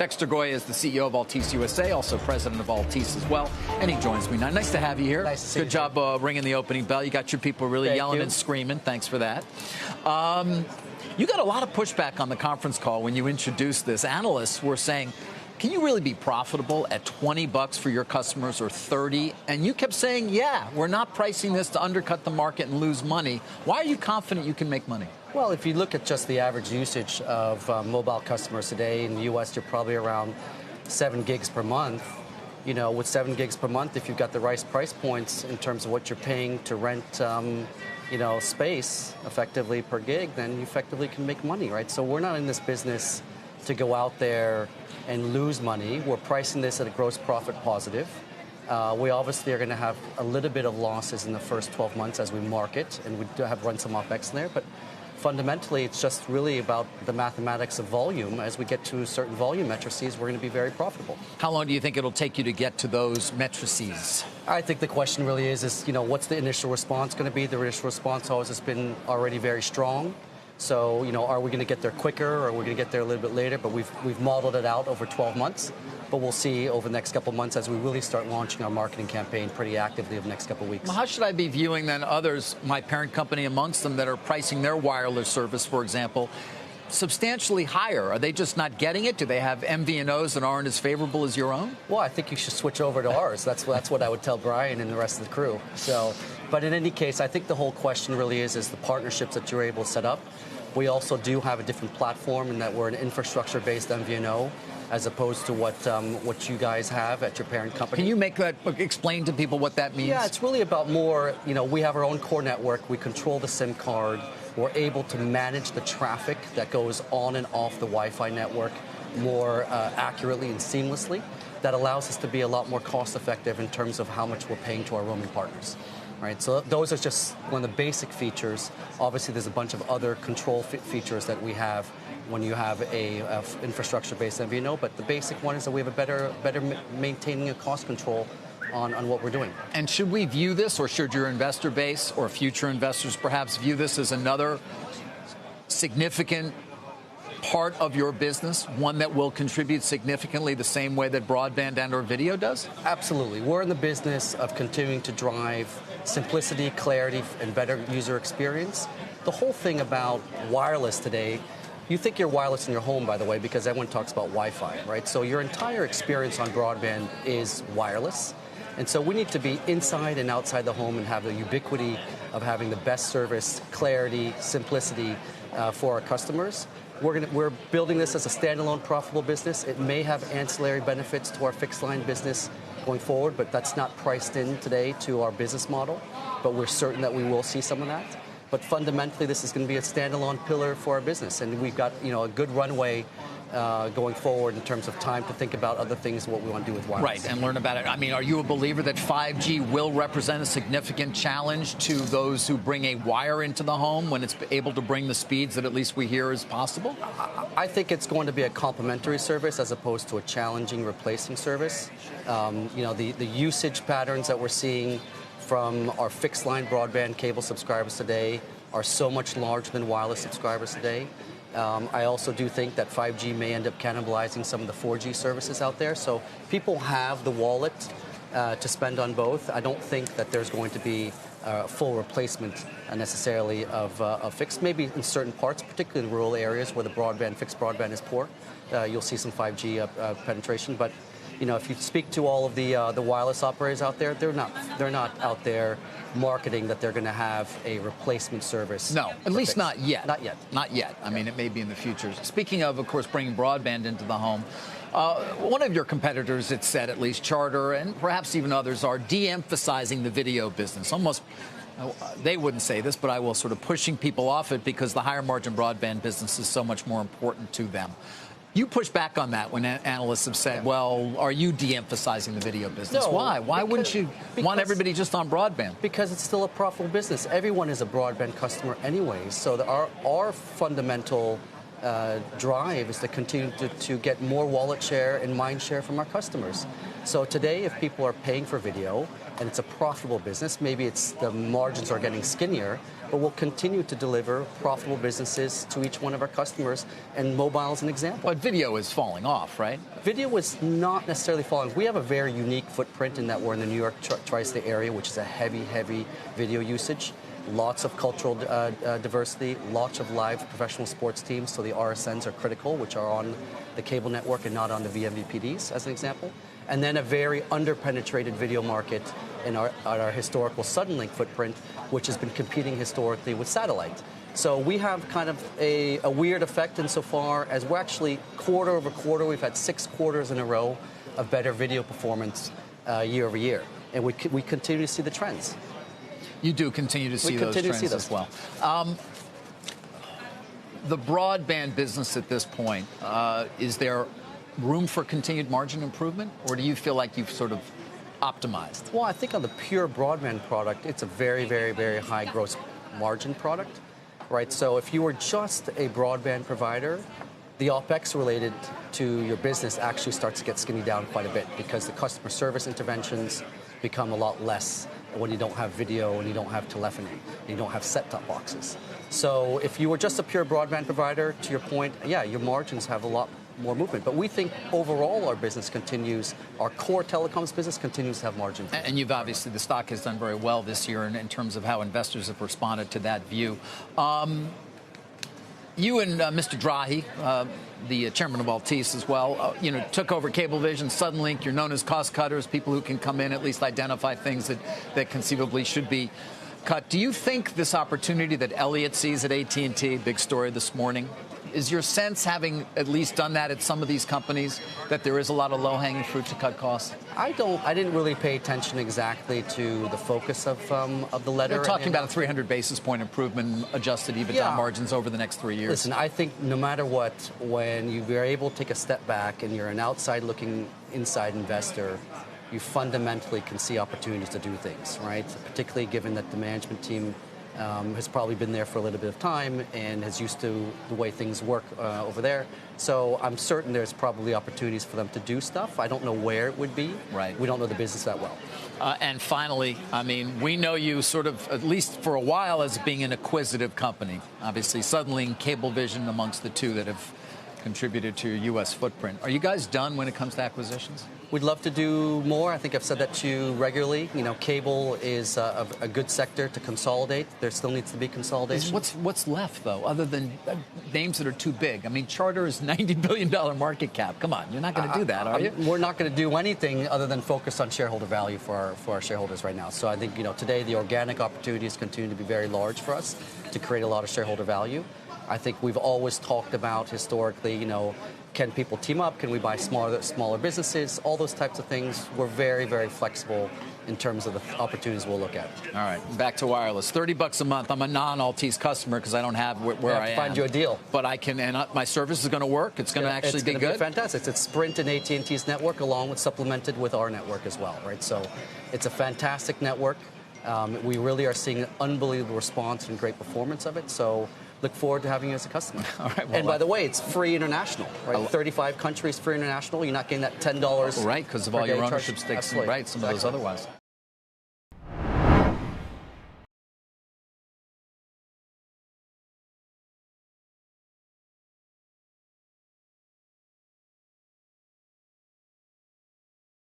Dexter Goei is the CEO of Altice USA, also president of Altice as well, and he joins me now. Nice to have you here. Nice to see you. Good job ringing the opening bell. You got your people really yelling and screaming. Thanks for that. You got a lot of pushback on the conference call when you introduced this. Analysts were saying, can you really be profitable at $20 for your customers or $30? And you kept saying, yeah, we're not pricing this to undercut the market and lose money. Why are you confident you can make money? Well, if you look at just the average usage of mobile customers today in the U.S., you're probably around 7 gigs per month. You know, with 7 gigs per month, if you've got the right price points in terms of what you're paying to rent, space effectively per gig, then you effectively can make money, right? So we're not in this business to go out there and lose money. We're pricing this at a gross profit positive. We obviously are going to have a little bit of losses in the first 12 months as we market, and we do have run some OpEx in there, but fundamentally, it's just really about the mathematics of volume. As we get to certain volume matrices, we're going to be very profitable. How long do you think it'll take you to get to those matrices? I think the question really is what's the initial response going to be? The initial response always has been already very strong. So, are we going to get there quicker, or are we going to get there a little bit later? But we've modeled it out over 12 months. But we'll see over the next couple of months as we really start launching our marketing campaign pretty actively over the next couple of weeks. Well, how should I be viewing then others, my parent company amongst them, that are pricing their wireless service, for example, substantially higher? Are they just not getting it? Do they have MVNOs that aren't as favorable as your own? Well, I think you should switch over to ours. That's what I would tell Brian and the rest of the crew. So, but in any case, I think the whole question really is the partnerships that you're able to set up. We also do have a different platform in that we're an infrastructure-based MVNO, as opposed to what you guys have at your parent company. Can you explain to people what that means? Yeah, it's really about more, we have our own core network. We control the SIM card. We're able to manage the traffic that goes on and off the Wi-Fi network more accurately and seamlessly. That allows us to be a lot more cost-effective in terms of how much we're paying to our roaming partners. Right, so those are just one of the basic features. Obviously, there's a bunch of other control features that we have when you have a infrastructure-based MVNO, but the basic one is that we have a better maintaining a cost control on what we're doing. And should we view this, or should your investor base or future investors perhaps view this as another significant part of your business, one that will contribute significantly the same way that broadband and or video does? Absolutely. We're in the business of continuing to drive simplicity, clarity, and better user experience. The whole thing about wireless today, you think you're wireless in your home, by the way, because everyone talks about Wi-Fi, right? So your entire experience on broadband is wireless. And so we need to be inside and outside the home and have the ubiquity of having the best service, clarity, simplicity for our customers. We're building this as a standalone profitable business. It may have ancillary benefits to our fixed line business going forward, but that's not priced in today to our business model. But we're certain that we will see some of that. But fundamentally, this is going to be a standalone pillar for our business, and we've got a good runway going forward in terms of time to think about other things, what we want to do with wireless. Right, and learn about it. I mean, are you a believer that 5G will represent a significant challenge to those who bring a wire into the home when it's able to bring the speeds that at least we hear is possible? I think it's going to be a complementary service as opposed to a challenging replacing service. The usage patterns that we're seeing from our fixed line broadband cable subscribers today are so much larger than wireless subscribers today. I also do think that 5G may end up cannibalizing some of the 4G services out there. So people have the wallet to spend on both. I don't think that there's going to be a full replacement necessarily of fixed. Maybe in certain parts, particularly in rural areas where the fixed broadband is poor, you'll see some 5G penetration. But if you speak to all of the wireless operators out there, they're not out there marketing that they're going to have a replacement service. No, at least not yet. Not yet. Not yet. I mean, it may be in the future. Speaking of course, bringing broadband into the home, one of your competitors, it's said, at least Charter and perhaps even others, are de-emphasizing the video business. Almost, they wouldn't say this, but I will, sort of pushing people off it because the higher margin broadband business is so much more important to them. You push back on that when analysts have said, well, are you de-emphasizing the video business? No, Why? Why wouldn't you want everybody just on broadband? Because it's still a profitable business. Everyone is a broadband customer anyways. So our fundamental drive is to continue to get more wallet share and mind share from our customers. So today, if people are paying for video and it's a profitable business, maybe it's the margins are getting skinnier, but we'll continue to deliver profitable businesses to each one of our customers, and mobile is an example. But video is falling off, right? Video is not necessarily falling. We have a very unique footprint in that we're in the New York tri-state area, which is a heavy video usage. Lots of cultural diversity, lots of live professional sports teams, so the RSNs are critical, which are on the cable network and not on the vMVPDs, as an example. And then a very underpenetrated video market in our historical Suddenlink footprint, which has been competing historically with satellite. So we have kind of a weird effect insofar as we're actually quarter over quarter, we've had 6 quarters in a row of better video performance year over year. And we continue to see the trends. You do continue to see those trends as well. The broadband business at this point, is there room for continued margin improvement, or do you feel like you've sort of optimized? Well, I think on the pure broadband product, it's a very high gross margin product, right? So if you were just a broadband provider, the OpEx related to your business actually starts to get skinny down quite a bit because the customer service interventions become a lot less when you don't have video and you don't have telephony, and you don't have set-top boxes. So if you were just a pure broadband provider, to your point, yeah, your margins have a lot more movement. But we think overall our business continues, our core telecoms business continues to have margin. And you've obviously, the stock has done very well this year in terms of how investors have responded to that view. You and Mr. Drahi, the chairman of Altice as well, took over Cablevision, Suddenlink. You're known as cost cutters, people who can come in, at least identify things that conceivably should be cut. Do you think this opportunity that Elliott sees at AT&T, big story this morning, is your sense, having at least done that at some of these companies, that there is a lot of low-hanging fruit to cut costs? I didn't really pay attention exactly to the focus of the letter. They're talking about a 300 basis point improvement in adjusted EBITDA margins over the next 3 years. Listen, I think no matter what, when you're able to take a step back and you're an outside-looking inside investor, you fundamentally can see opportunities to do things, right? Particularly given that the management team has probably been there for a little bit of time and is used to the way things work over there. So I'm certain there's probably opportunities for them to do stuff. I don't know where it would be. Right. We don't know the business that well. And finally, I mean, we know you sort of, at least for a while, as being an acquisitive company. Obviously, Suddenlink, Cablevision amongst the two that have contributed to your U.S. footprint. Are you guys done when it comes to acquisitions? We'd love to do more. I think I've said that to you regularly. You know, cable is a good sector to consolidate. There still needs to be consolidation. What's left, though, other than names that are too big? I mean, Charter is $90 billion market cap. Come on, you're not going to do that, are you? We're not going to do anything other than focus on shareholder value for our shareholders right now. So I think, today the organic opportunities continue to be very large for us to create a lot of shareholder value. I think we've always talked about historically, can people team up? Can we buy smaller businesses? All those types of things. We're very flexible in terms of the opportunities we'll look at. All right, back to wireless. $30 a month. I'm a non-Altice customer because I don't have where I am. Find you a deal. But I can, and my service is going to work. It's going to actually be good. It's going to be fantastic. It's Sprint and AT&T's network, along with supplemented with our network as well, right? So it's a fantastic network. We really are seeing an unbelievable response and great performance of it. So look forward to having you as a customer. All right. Well, and by the way, it's free international, right? 35 countries free international. You're not getting that $10. Right, because of all your ownership stakes, right? Some of those otherwise.